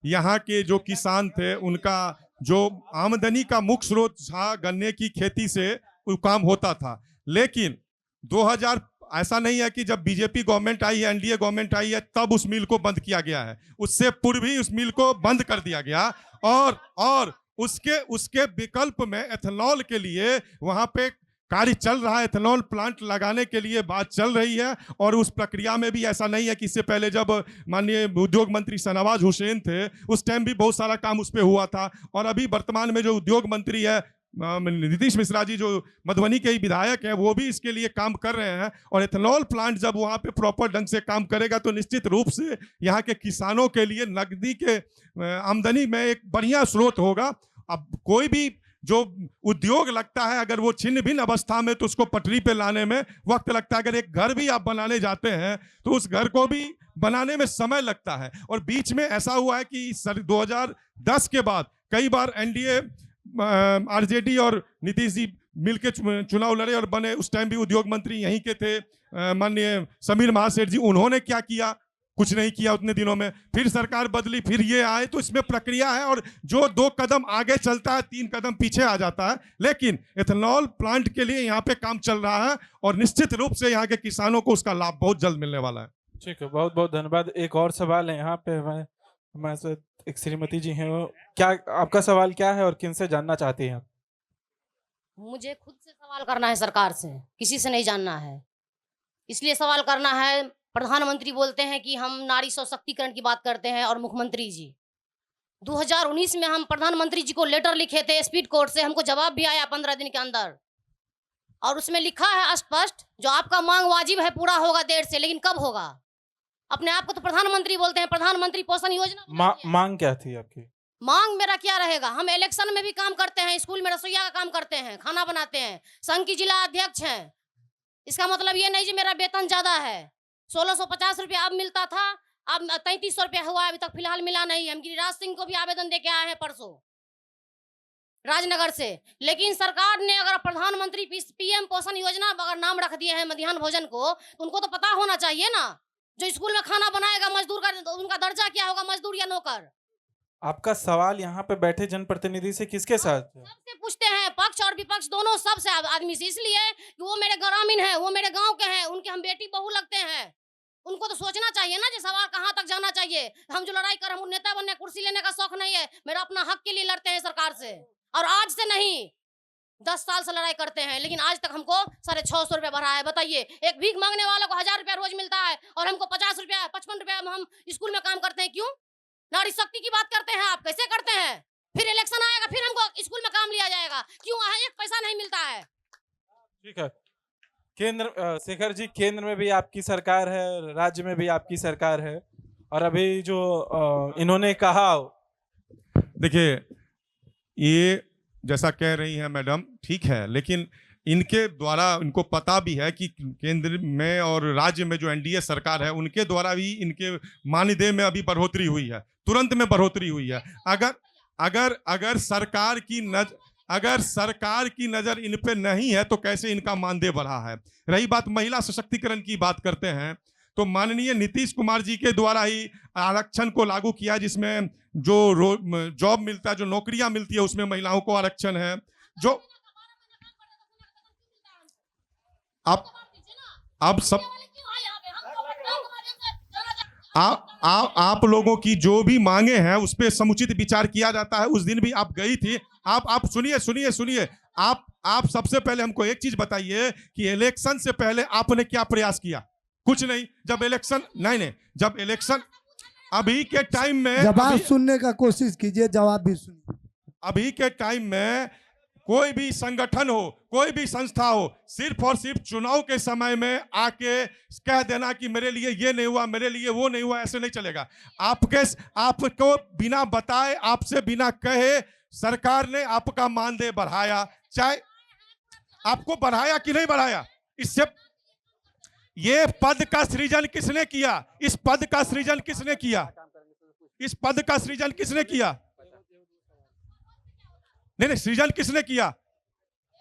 यहाँ के जो किसान थे उनका जो आमदनी का मुख्य स्रोत था गन्ने की खेती से वो काम होता था। लेकिन 2000 ऐसा नहीं है कि जब बीजेपी गवर्नमेंट आई है, एनडीए गवर्नमेंट आई है, तब उस मिल को बंद किया गया है। उससे पूर्व ही उस मिल को बंद कर दिया गया, और उसके विकल्प में एथेनॉल के लिए वहां पे कार्य चल रहा है। एथेनॉल प्लांट लगाने के लिए बात चल रही है, और उस प्रक्रिया में भी ऐसा नहीं है कि इससे पहले जब माननीय उद्योग मंत्री शाहनवाज हुसैन थे उस टाइम भी बहुत सारा काम उस पर हुआ था। और अभी वर्तमान में जो उद्योग मंत्री है नीतीश मिश्रा जी, जो मधुबनी के ही विधायक हैं, वो भी इसके लिए काम कर रहे हैं। और एथेनॉल प्लांट जब वहाँ पे प्रॉपर ढंग से काम करेगा तो निश्चित रूप से यहाँ के किसानों के लिए नकदी के आमदनी में एक बढ़िया स्रोत होगा। अब कोई भी जो उद्योग लगता है, अगर वो छिन्न भिन्न अवस्था में, तो उसको पटरी पे लाने में वक्त लगता है। अगर एक घर भी आप बनाने जाते हैं तो उस घर को भी बनाने में समय लगता है। और बीच में ऐसा हुआ है कि 2010 के बाद कई बार एनडीए, आरजेडी और नीतीश जी मिलके चुनाव लड़े और बने। उस टाइम भी उद्योग मंत्री यहीं के थे, माननीय समीर महासेठ जी। उन्होंने क्या किया? कुछ नहीं किया उतने दिनों में। फिर सरकार बदली, फिर ये आए, तो इसमें प्रक्रिया है, और जो 2 कदम आगे चलता है 3 कदम पीछे आ जाता है। लेकिन एथेनॉल प्लांट के लिए यहाँ पे काम चल रहा है, और निश्चित रूप से यहाँ के किसानों को उसका लाभ बहुत जल्द मिलने वाला है। ठीक है, बहुत बहुत धन्यवाद। एक और सवाल है यहाँ पे, हमारे साथ एक श्रीमती जी हैं। क्या आपका सवाल क्या है और किनसे जानना चाहती हैं आप? मुझे खुद से सवाल करना है, सरकार से, किसी से नहीं जानना है। इसलिए सवाल करना है, प्रधानमंत्री बोलते हैं कि हम नारी सशक्तिकरण की बात करते हैं, और मुख्यमंत्री जी 2019 में हम प्रधानमंत्री जी को लेटर लिखे थे स्पीड कोर्ट से, हमको जवाब भी आया 15 दिन के अंदर, और उसमें लिखा है स्पष्ट, जो आपका मांग वाजिब है पूरा होगा देर से, लेकिन कब होगा? अपने आप को तो प्रधानमंत्री बोलते हैं, प्रधानमंत्री पोषण योजना। मांग क्या थी आपकी? मांग मेरा क्या रहेगा? हम इलेक्शन में भी काम करते हैं, स्कूल में रसोईया का काम करते हैं, खाना बनाते हैं, संघ की जिला अध्यक्ष हैं। इसका मतलब ये नहीं कि मेरा वेतन ज्यादा है। 1650 रुपया अब मिलता था, अब 3300 रुपया हुआ, अभी तक फिलहाल मिला नहीं। हम गिरिराज सिंह को भी आवेदन देके आए हैं परसों राजनगर से। लेकिन सरकार ने अगर प्रधानमंत्री पीएम पोषण योजना अगर नाम रख दिए हैं मध्याह्न भोजन को, तो उनको तो पता होना चाहिए ना, जो स्कूल में खाना बनाएगा मजदूर का उनका दर्जा क्या होगा, मजदूर या नौकर। आपका सवाल यहाँ पे बैठे जनप्रतिनिधि से किसके साथ? सबसे पूछते हैं, पक्ष और विपक्ष दोनों, सबसे आदमी से, इसलिए कि वो मेरे ग्रामीण हैं, वो मेरे गांव के हैं, उनके हम बेटी बहू लगते हैं। उनको तो सोचना चाहिए ना, जो सवाल कहाँ तक जाना चाहिए। हम जो लड़ाई कर, हम नेता बनने कुर्सी लेने का शौक नहीं है, मेरा अपना हक के लिए लड़ते हैं सरकार से, और आज से नहीं 10 साल से लड़ाई करते हैं। लेकिन आज तक हमको 650 रुपया बढ़ा है। बताइए, एक भीख मांगने वाले को 1000 रुपया रोज मिलता है, और हमको 50 रुपया 55 रुपया हम स्कूल में काम करते हैं। क्यों? नारी शक्ति की बात करते हैं आप, कैसे करते हैं? फिर इलेक्शन आएगा, फिर हमको स्कूल में काम लिया जाएगा। क्यों? एक पैसा नहीं मिलता है। ठीक है, केंद्र, शेखर जी, केंद्र में भी आपकी सरकार है, राज्य में भी आपकी सरकार है, और अभी जो इन्होंने कहा, देखिए, ये जैसा कह रही हैं मैडम, ठीक है, लेकिन इनके द्वारा इनको पता भी है कि केंद्र में और राज्य में जो एनडीए सरकार है उनके द्वारा भी इनके मानदेय में अभी बढ़ोतरी हुई है, तुरंत में बढ़ोतरी हुई है। अगर सरकार की अगर सरकार की नजर इन पे नहीं है तो कैसे इनका मानदेय बढ़ा है। रही बात महिला सशक्तिकरण की, बात करते हैं तो माननीय नीतीश कुमार जी के द्वारा ही आरक्षण को लागू किया, जिसमें जो जॉब मिलता है, जो नौकरियां मिलती है, उसमें महिलाओं को आरक्षण है। जो आप सब आप लोगों की जो भी मांगे हैं उस पर समुचित विचार किया जाता है। उस दिन भी आप गई थी। आप सुनिए आप सबसे पहले हमको एक चीज बताइए कि इलेक्शन से पहले आपने क्या प्रयास किया? कुछ नहीं। जब इलेक्शन जब इलेक्शन अभी के टाइम में, जवाब सुनने का कोशिश कीजिए, जवाब भी सुनिए। अभी के टाइम में कोई भी संगठन हो, कोई भी संस्था हो, सिर्फ और सिर्फ चुनाव के समय में आके कह देना कि मेरे लिए ये नहीं हुआ, मेरे लिए वो नहीं हुआ, ऐसे नहीं चलेगा। आपको बिना बताए, आपसे बिना कहे सरकार ने आपका मानदेय बढ़ाया, चाहे आपको बढ़ाया कि नहीं बढ़ाया। इससे ये पद का सृजन किसने किया? इस पद का सृजन किसने किया? इस पद का सृजन किसने किया? नहीं, सृजन किसने किया?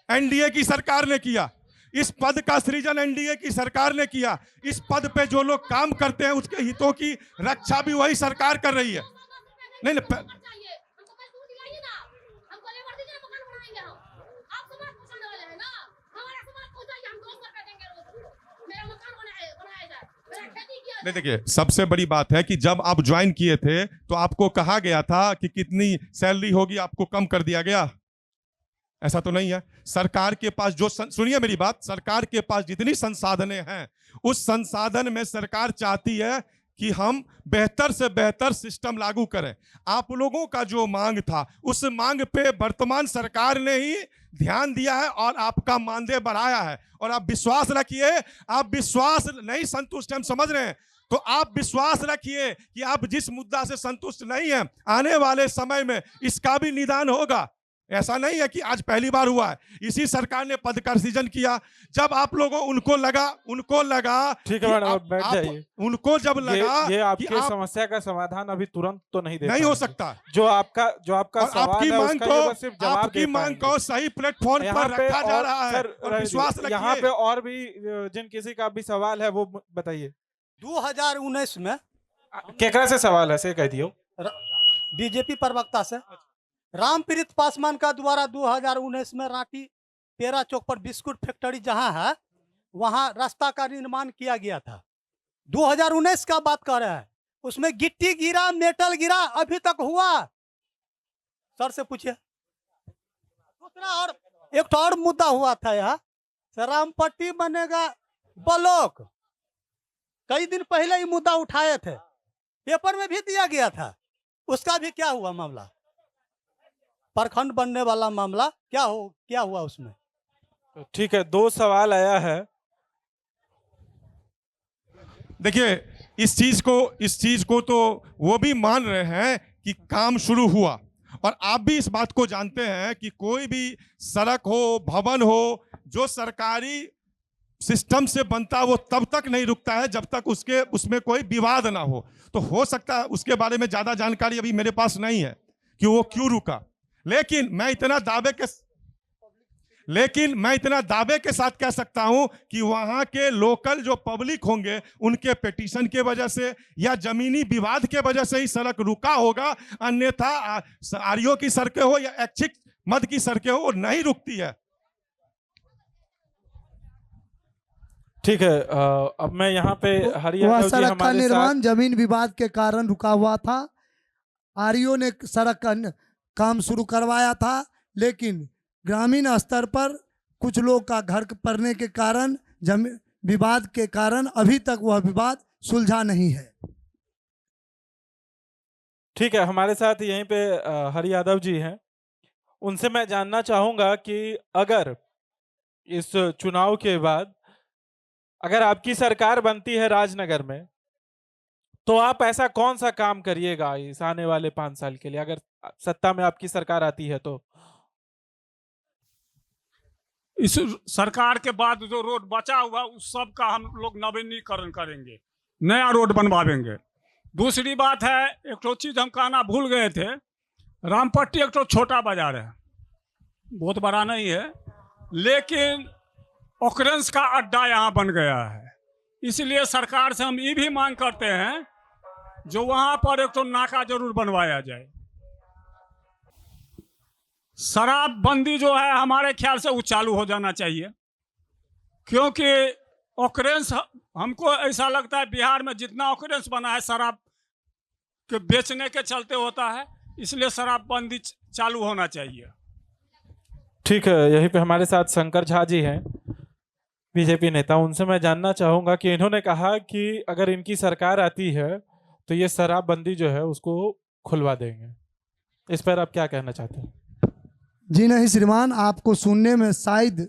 एनडीए की सरकार ने किया। इस पद का सृजन एनडीए की सरकार ने किया। इस पद पे जो लोग काम करते हैं उसके हितों की रक्षा भी वही सरकार कर रही है। नहीं नहीं, देखिए सबसे बड़ी बात है कि जब आप ज्वाइन किए थे तो आपको कहा गया था कि कितनी सैलरी होगी, आपको कम कर दिया गया? ऐसा तो नहीं है। सरकार के पास जो सुनिए मेरी बात, सरकार के पास जितनी संसाधनें हैं उस संसाधन में सरकार चाहती है कि हम बेहतर से बेहतर सिस्टम लागू करें। आप लोगों का जो मांग था उस मांग पे वर्तमान सरकार ने ही ध्यान दिया है और आपका मानदेय बढ़ाया है। और आप विश्वास रखिए, आप विश्वास नहीं संतुष्ट, हम समझ रहे हैं, तो आप विश्वास रखिए कि आप जिस मुद्दा से संतुष्ट नहीं है, आने वाले समय में इसका भी निदान होगा। ऐसा नहीं है कि आज पहली बार हुआ है। इसी सरकार ने पद का सृजन किया। जब आप लोगों उनको लगा ठीक है मैडम, बैठ जाइए। उनको जब लगा ये आपके समस्या का समाधान अभी तुरंत तो नहीं हो सकता। जो आपका सवाल है उसका ये बस सिर्फ जवाब आपकी मांग को सही प्लेटफॉर्म पर रखा जा रहा है और विश्वास रखिए। यहाँ पे और भी जिन किसी का भी सवाल है वो बताइए। 2019 में केकरा से सवाल है से कह दियो। बीजेपी प्रवक्ता से रामप्रीत पासवान का द्वारा 2019 में रांची 13 चौक पर बिस्कुट फैक्ट्री जहां है वहां रास्ता का निर्माण किया गया था। 2019 का बात कर रहे हैं, उसमें गिट्टी गिरा, मेटल गिरा, अभी तक हुआ? सर से पूछिए। दूसरा और एक और मुद्दा हुआ था यहाँ, रामपट्टी बनेगा ब्लॉक। कई दिन पहले ये मुद्दा उठाए थे, पेपर में भी दिया गया था, उसका भी क्या हुआ मामला? प्रखंड बनने वाला मामला क्या हुआ उसमें? ठीक है, 2 सवाल आया है। देखिए इस चीज को तो वो भी मान रहे हैं कि काम शुरू हुआ, और आप भी इस बात को जानते हैं कि कोई भी सड़क हो, भवन हो, जो सरकारी सिस्टम से बनता है वो तब तक नहीं रुकता है जब तक उसमें कोई विवाद ना हो। तो हो सकता है उसके बारे में ज्यादा जानकारी अभी मेरे पास नहीं है कि वो क्यों रुका, लेकिन मैं इतना दावे के साथ कह सकता हूं कि वहां के लोकल जो पब्लिक होंगे उनके पिटीशन के वजह से या जमीनी विवाद के वजह से ही सड़क रुका होगा, अन्यथा आरओ की सड़कें हो या ऐच्छिक मद की सड़कें हो वो नहीं रुकती है। ठीक है, अब मैं यहाँ पे वह सड़क का निर्माण जमीन विवाद के कारण रुका हुआ था। आरओ ने सड़क का काम शुरू करवाया था, लेकिन ग्रामीण स्तर पर कुछ लोग का घर पड़ने के कारण, जमीन विवाद के कारण अभी तक वह विवाद सुलझा नहीं है। ठीक है, हमारे साथ यहीं पे हरि यादव जी हैं। उनसे मैं जानना चाहूंगा कि अगर इस चुनाव के बाद अगर आपकी सरकार बनती है राजनगर में, तो आप ऐसा कौन सा काम करिएगा इस आने वाले 5 साल के लिए, अगर सत्ता में आपकी सरकार आती है तो? इस सरकार के बाद जो रोड बचा हुआ उस सब का हम लोग नवीनीकरण करेंगे, नया रोड बनवाएंगे। दूसरी बात है, एक तो चीज हम कहना भूल गए थे, रामपट्टी एक तो छोटा बाजार है, बहुत बड़ा नहीं है, लेकिन ऑकरेंस का अड्डा यहाँ बन गया है। इसलिए सरकार से हम ये भी मांग करते हैं जो वहाँ पर एक तो नाका जरूर बनवाया जाए। शराबबंदी जो है हमारे ख्याल से वो चालू हो जाना चाहिए, क्योंकि ऑकरेंस हमको ऐसा लगता है बिहार में जितना ऑकरेंस बना है शराब के बेचने के चलते होता है, इसलिए शराबबंदी चालू होना चाहिए। ठीक है, यहीं पे हमारे साथ शंकर झा जी हैं, बीजेपी नेता। उनसे मैं जानना चाहूंगा कि इन्होंने कहा कि अगर इनकी सरकार आती है तो ये शराबबंदी जो है उसको खुलवा देंगे। इस पर आप क्या कहना चाहते हैं? जी नहीं श्रीमान, आपको सुनने में शायद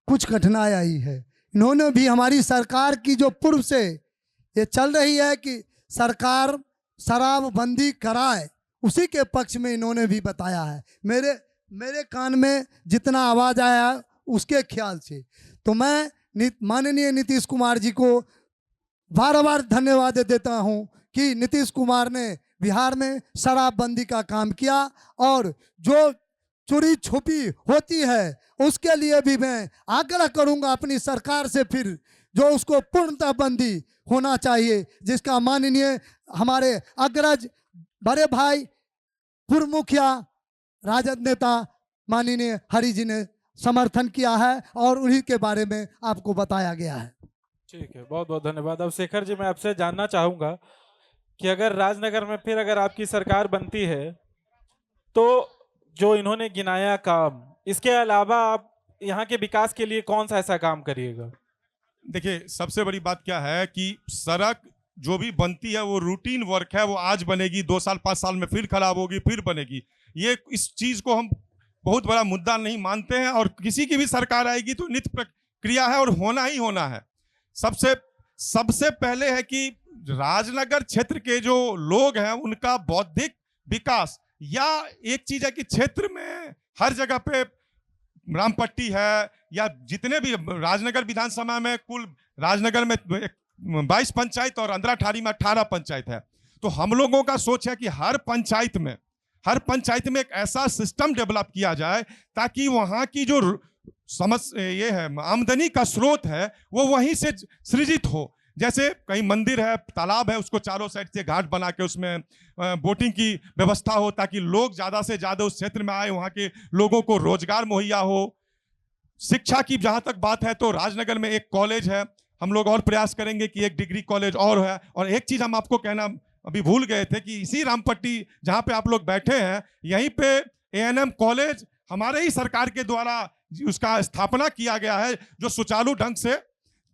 कुछ कठिनाई आई है। इन्होंने भी हमारी सरकार की जो पूर्व से ये चल रही है कि सरकार शराबबंदी कराए, उसी के पक्ष में इन्होंने भी बताया है। मेरे कान में जितना आवाज़ आया उसके ख्याल से तो मैं माननीय नीतीश कुमार जी को बार बार धन्यवाद देता हूं कि नीतीश कुमार ने बिहार में शराबबंदी का काम किया, और जो चोरी छुपी होती है उसके लिए भी मैं आग्रह करूंगा अपनी सरकार से, फिर जो उसको पूर्णतः बंदी होना चाहिए, जिसका माननीय हमारे अग्रज बड़े भाई पूर्व मुखिया राजद नेता माननीय हरि जी ने समर्थन किया है और उन्हीं के बारे में आपको बताया गया है। ठीक है, बहुत बहुत धन्यवाद। अब शेखर जी, मैं आपसे जानना चाहूंगा कि अगर राजनगर में फिर अगर आपकी सरकार बनती है तो जो इन्होंने गिनाया काम, इसके अलावा आप यहाँ के विकास के लिए कौन सा ऐसा काम करिएगा? देखिए, सबसे बड़ी बात क्या है कि सड़क जो भी बनती है वो रूटीन वर्क है, वो आज बनेगी, 2 साल 5 साल में फिर खराब होगी, फिर बनेगी। ये इस चीज को हम बहुत बड़ा मुद्दा नहीं मानते हैं, और किसी की भी सरकार आएगी तो नित्य प्रक्रिया है और होना ही होना है। सबसे पहले है कि राजनगर क्षेत्र के जो लोग हैं उनका बौद्धिक विकास, या एक चीज है कि क्षेत्र में हर जगह पे रामपट्टी है, या जितने भी राजनगर विधानसभा में कुल राजनगर में 22 पंचायत और अंदराठारी में 18 पंचायत है, तो हम लोगों का सोच है कि हर पंचायत में एक ऐसा सिस्टम डेवलप किया जाए ताकि वहाँ की जो ये है आमदनी का स्रोत है वो वहीं से सृजित हो। जैसे कहीं मंदिर है, तालाब है, उसको चारों साइड से घाट बना के उसमें बोटिंग की व्यवस्था हो ताकि लोग ज़्यादा से ज़्यादा उस क्षेत्र में आए, वहाँ के लोगों को रोजगार मुहैया हो। शिक्षा की जहाँ तक बात है तो राजनगर में एक कॉलेज है, हम लोग और प्रयास करेंगे कि एक डिग्री कॉलेज और है। और एक चीज़ हम आपको कहना अभी भूल गए थे कि इसी रामपट्टी जहाँ पे आप लोग बैठे हैं, यहीं पे A&M कॉलेज हमारे ही सरकार के द्वारा उसका स्थापना किया गया है, जो सुचारू ढंग से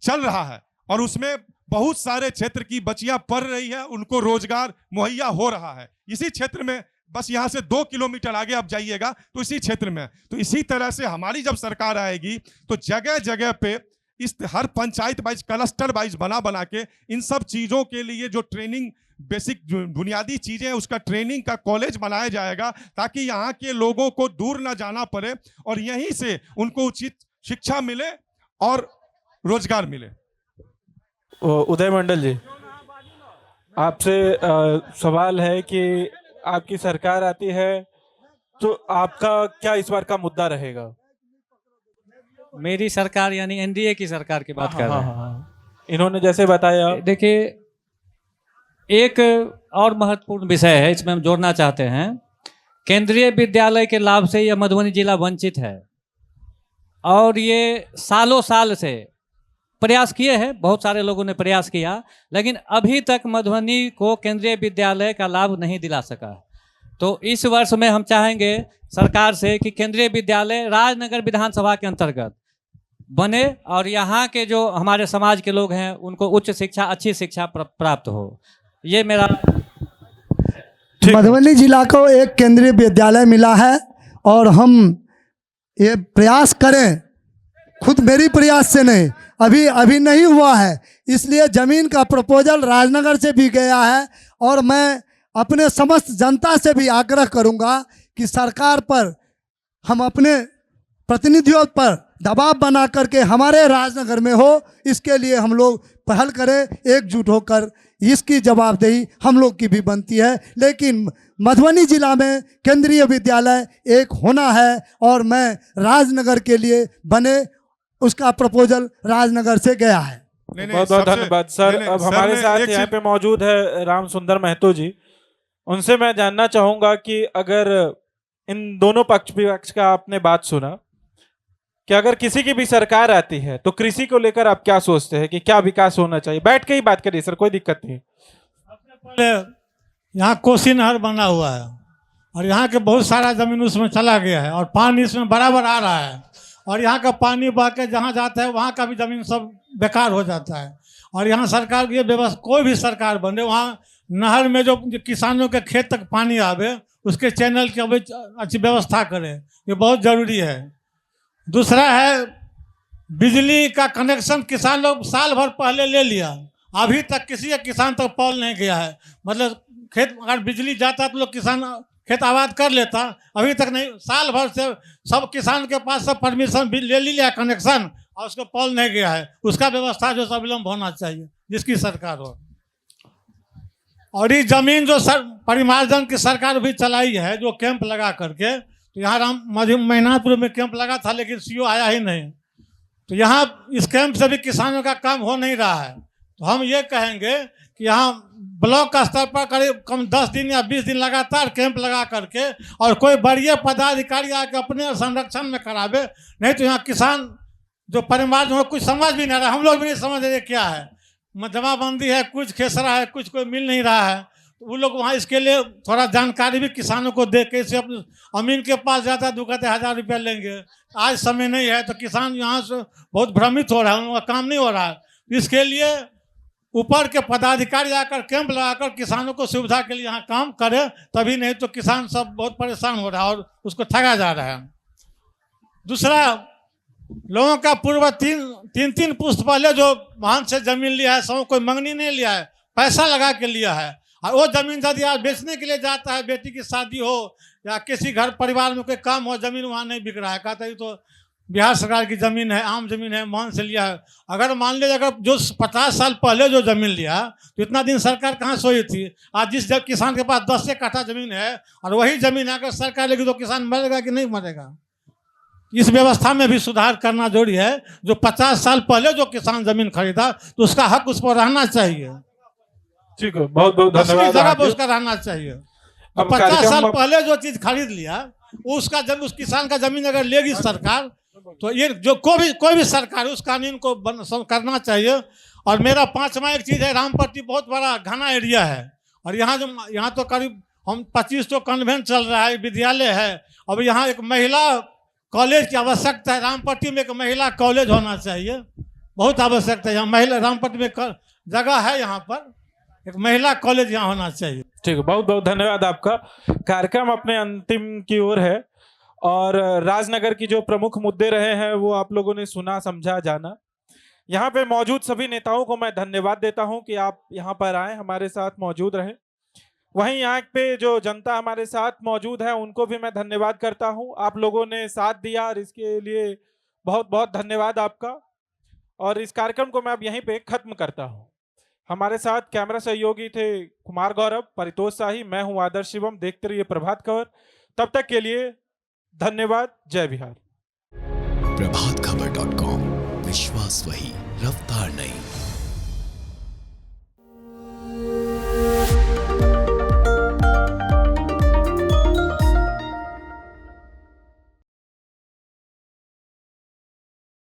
चल रहा है, और उसमें बहुत सारे क्षेत्र की बच्चियां पढ़ रही है, उनको रोजगार मुहैया हो रहा है इसी क्षेत्र में। बस यहाँ से 2 किलोमीटर आगे आप जाइएगा तो इसी क्षेत्र में। तो इसी तरह से हमारी जब सरकार आएगी तो जगह जगह पे इस हर पंचायत वाइज क्लस्टर वाइज बना के इन सब चीज़ों के लिए जो ट्रेनिंग बेसिक बुनियादी चीज़ें उसका ट्रेनिंग का कॉलेज बनाया जाएगा, ताकि यहाँ के लोगों को दूर ना जाना पड़े और यहीं से उनको उचित शिक्षा मिले और रोजगार मिले। उदय मंडल जी, आपसे सवाल है कि आपकी सरकार आती है तो आपका क्या इस बार का मुद्दा रहेगा? मेरी सरकार यानी एनडीए की सरकार की बात कर रहे हैं। इन्होंने जैसे बताया, देखिए एक और महत्वपूर्ण विषय है, इसमें हम जोड़ना चाहते हैं। केंद्रीय विद्यालय के लाभ से यह मधुबनी जिला वंचित है, और ये सालों साल से प्रयास किए हैं, बहुत सारे लोगों ने प्रयास किया, लेकिन अभी तक मधुबनी को केंद्रीय विद्यालय का लाभ नहीं दिला सका। तो इस वर्ष में हम चाहेंगे सरकार से कि केंद्रीय विद्यालय राजनगर विधानसभा के अंतर्गत बने, और यहाँ के जो हमारे समाज के लोग हैं उनको उच्च शिक्षा, अच्छी शिक्षा प्राप्त हो। ये मेरा मधुबनी जिला को एक केंद्रीय विद्यालय मिला है, और हम ये प्रयास करें, खुद मेरी प्रयास से नहीं, अभी नहीं हुआ है, इसलिए ज़मीन का प्रपोजल राजनगर से भी गया है। और मैं अपने समस्त जनता से भी आग्रह करूंगा कि सरकार पर हम अपने प्रतिनिधियों पर दबाव बना करके हमारे राजनगर में हो, इसके लिए हम लोग पहल करें एकजुट होकर। इसकी जवाबदेही हम लोग की भी बनती है। लेकिन मधुबनी जिला में केंद्रीय विद्यालय एक होना है और मैं राजनगर के लिए बने, उसका प्रपोजल राजनगर से गया है। बहुत बहुत धन्यवाद सर। अब हमारे साथ यहाँ पे मौजूद है राम सुंदर महतो जी। उनसे मैं जानना चाहूंगा कि अगर इन दोनों पक्ष विपक्ष का आपने बात सुना कि अगर किसी की भी सरकार आती है तो कृषि को लेकर आप क्या सोचते हैं कि क्या विकास होना चाहिए? बैठ के ही बात करिए सर, कोई दिक्कत नहीं। सबसे पहले यहाँ कोसी नहर बना हुआ है और यहाँ के बहुत सारा जमीन उसमें चला गया है और पानी इसमें बराबर आ रहा है और यहाँ का पानी बह के जहाँ जाता है वहाँ का भी जमीन सब बेकार हो जाता है। और यहाँ सरकार की व्यवस्था, कोई भी सरकार बने, वहाँ नहर में जो किसानों के खेत तक पानी आवे उसके चैनल की अच्छी व्यवस्था करें, ये बहुत ज़रूरी है। दूसरा है बिजली का कनेक्शन किसान लोग साल भर पहले ले लिया, अभी तक किसी किसान तक पहुँच नहीं गया है। मतलब खेत अगर बिजली जाता तो लोग किसान खेत आबाद कर लेता, अभी तक नहीं। साल भर से सब किसान के पास सब परमिशन भी ले लिया कनेक्शन और उसको पहुँच नहीं गया है। उसका व्यवस्था जो अविलंब होना चाहिए जिसकी सरकार हो। और ये जमीन जो परिमार्जन की सरकार भी चलाई है, जो कैंप लगा करके, तो यहाँ महिनापुर में कैंप लगा था लेकिन सीओ आया ही नहीं। तो यहाँ इस कैंप से भी किसानों का काम हो नहीं रहा है। तो हम ये कहेंगे कि यहाँ ब्लॉक का स्तर पर करीब कम 10 दिन या 20 दिन लगातार कैंप लगा करके और कोई बड़े पदाधिकारी आके अपने संरक्षण में करावे, नहीं तो यहाँ किसान जो परिमार्जन हो कुछ समझ भी नहीं रहा। हम लोग भी नहीं समझ रहे क्या है, जमाबंदी है, कुछ खेसरा है, कुछ कोई मिल नहीं रहा है। तो वो लोग वहाँ इसके लिए थोड़ा जानकारी भी किसानों को दे के, इसे अपने अमीन के पास जाता तो कहते 1000 रुपया लेंगे, आज समय नहीं है, तो किसान यहाँ से बहुत भ्रमित हो रहा है, उनका काम नहीं हो रहा है। इसके लिए ऊपर के पदाधिकारी आकर कैंप लगाकर किसानों को सुविधा के लिए यहाँ काम करे, तभी नहीं तो किसान सब बहुत परेशान हो रहा है और उसको ठगा जा रहा है। दूसरा, लोगों का पूर्व तीन पुश्त पहले जो महंत से जमीन लिया है, सब कोई मंगनी नहीं लिया है, पैसा लगा के लिया है। और वो जमीन यदि आज बेचने के लिए जाता है, बेटी की शादी हो या किसी घर परिवार में कोई काम हो, जमीन वहाँ नहीं बिक रहा है, कहता है तो बिहार सरकार की जमीन है, आम जमीन है, महंत से लिया है। अगर मान लीजिए अगर जो 50 साल पहले जो जमीन लिया तो इतना दिन सरकार कहाँ सोई थी? आज जिस किसान के पास 10 कट्ठा जमीन है और वही जमीन अगर सरकार लेगी तो किसान मरेगा कि नहीं मरेगा? इस व्यवस्था में भी सुधार करना जरूरी है। जो 50 साल पहले जो किसान जमीन खरीदा तो उसका हक उस पर रहना चाहिए। ठीक है, बहुत बहुत धन्यवाद। जगह पर उसका रहना चाहिए। 50 साल पहले जो चीज खरीद लिया उसका जब उस किसान का जमीन अगर लेगी सरकार, तो ये जो कोई भी सरकार उस कानून को करना चाहिए। और मेरा 5वां एक चीज है, रामपट्टी बहुत बड़ा घना एरिया है और यहाँ तो करीब हम 25 तो कन्वेंट चल रहा है, विद्यालय है। अब यहाँ एक महिला कॉलेज की आवश्यकता है, रामपट्टी में एक महिला कॉलेज होना चाहिए, बहुत आवश्यकता है। यहाँ महिला रामपट्टी में जगह है, यहाँ पर एक महिला कॉलेज यहाँ होना चाहिए। ठीक है, बहुत बहुत धन्यवाद आपका। कार्यक्रम अपने अंतिम की ओर है और राजनगर की जो प्रमुख मुद्दे रहे हैं वो आप लोगों ने सुना, समझा, जाना। यहाँ पे मौजूद सभी नेताओं को मैं धन्यवाद देता हूँ कि आप यहाँ पर आए, हमारे साथ मौजूद रहे। वहीं यहाँ पे जो जनता हमारे साथ मौजूद है उनको भी मैं धन्यवाद करता हूँ। आप लोगों ने साथ दिया और इसके लिए बहुत बहुत धन्यवाद आपका। और इस कार्यक्रम को मैं अब यहीं पे खत्म करता हूँ। हमारे साथ कैमरा सहयोगी थे कुमार गौरव, परितोष शाही, मैं हूँ आदर्श शिवम। देखते रहिए प्रभात खबर। तब तक के लिए धन्यवाद। जय बिहार। प्रभातखबर.com, विश्वास वही, रफ्तार नहीं।